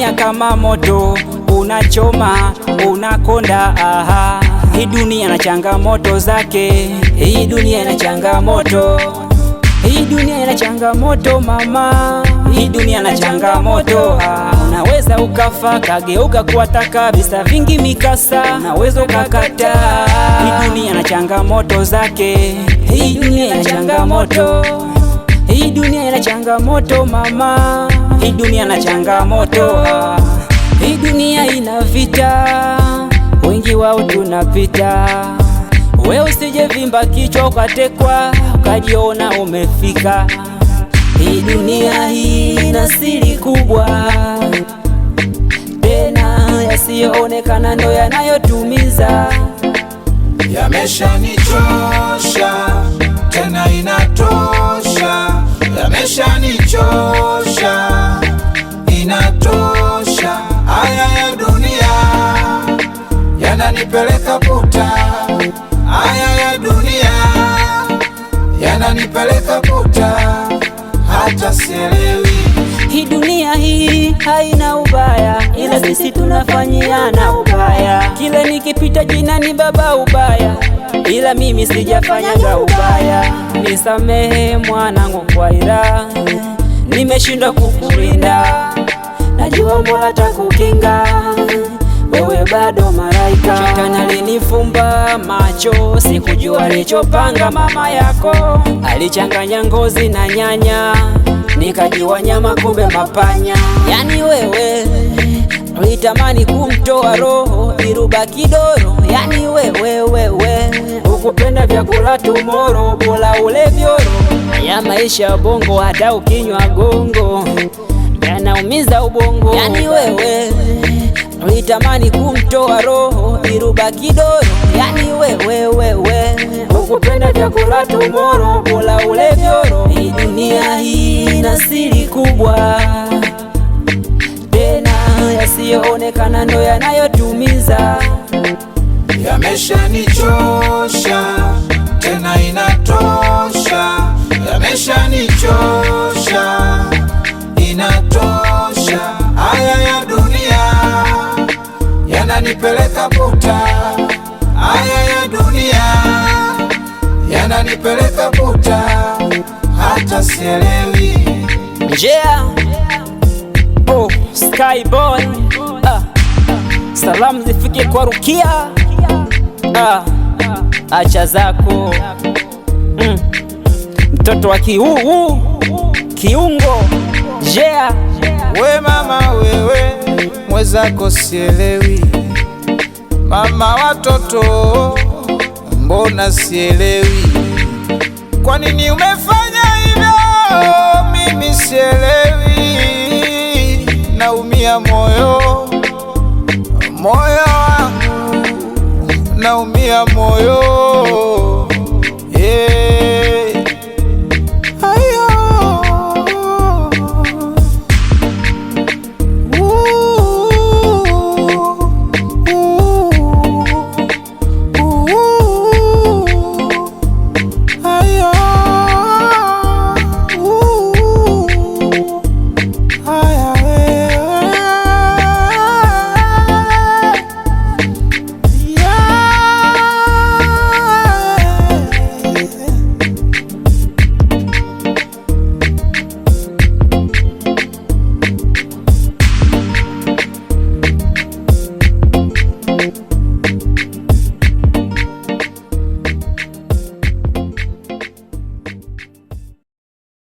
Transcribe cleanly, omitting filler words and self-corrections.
dunia kama moto, unachoma unakonda. Aha, hii dunia na changamoto zake, hii dunia ina changamoto, hii dunia ina changamoto mama, hii dunia na changamoto. Unaweza ukafa kageuka kuwa taka, visa vingi mikasa, unaweza ukakata. Hii dunia na changamoto zake, hii dunia ina changamoto, hii dunia ina changamoto mama, hii dunia na changamoto. Hii dunia ina vita, wengi wao tunapita. Wewe usije vimba kichwa ukatekwa ukajiona umefika. Hii dunia hii ina siri kubwa, tena yasiyoonekana ndo yanayotumiza. Yameshanichosha tena inatosha, yameshanichosha inatosha. Haya ya dunia yananipeleka puta, haya ya dunia yananipeleka puta, hata sielewi. Hii dunia hii haina ubaya, ila sisi tunafanyiana ubaya. Kila nikipita jina ni baba ubaya, ila mimi sijafanyaga ubaya. Nisamehe mwanangu kwa ila nimeshindwa kukulinda, najua Mola takukinga, wewe bado malaika. Shetani alinifumba macho, sikujua alichopanga mama yako. Alichanganya ngozi na nyanya, nikajua nyama kumbe mapanya. Yani wewe ulitamani kumtoa roho iruba kidoro. Yani wewe ukupenda vyakula tumoro, bora ule vyoro. Ya maisha bongo hata ukinywa gongo yanaumiza ubongo. Yani wewe ulitamani kumtoa roho iruba kidoro. Yani wewe ukupenda vyakula tumoro, bora ule vyoro. Hii dunia hii ina siri kubwa, tena yasiyoonekana ndo yanayotumiza. Yameshanichosha tena inatosha, yameshanichosha inatosha. Haya ya dunia yananipeleka puta, haya ya dunia yananipeleka puta, hata sielewi. Yeah. Oh, Sky Boy. Salamu zifike kwa Rukia. Acha zako mtoto wa kiungo. Yeah. We mama wewe mwezako sielewi, mama watoto mbona sielewi, kwa nini umefanya hivyo? Mimi sielewi, naumia moyo wangu, naumia moyo.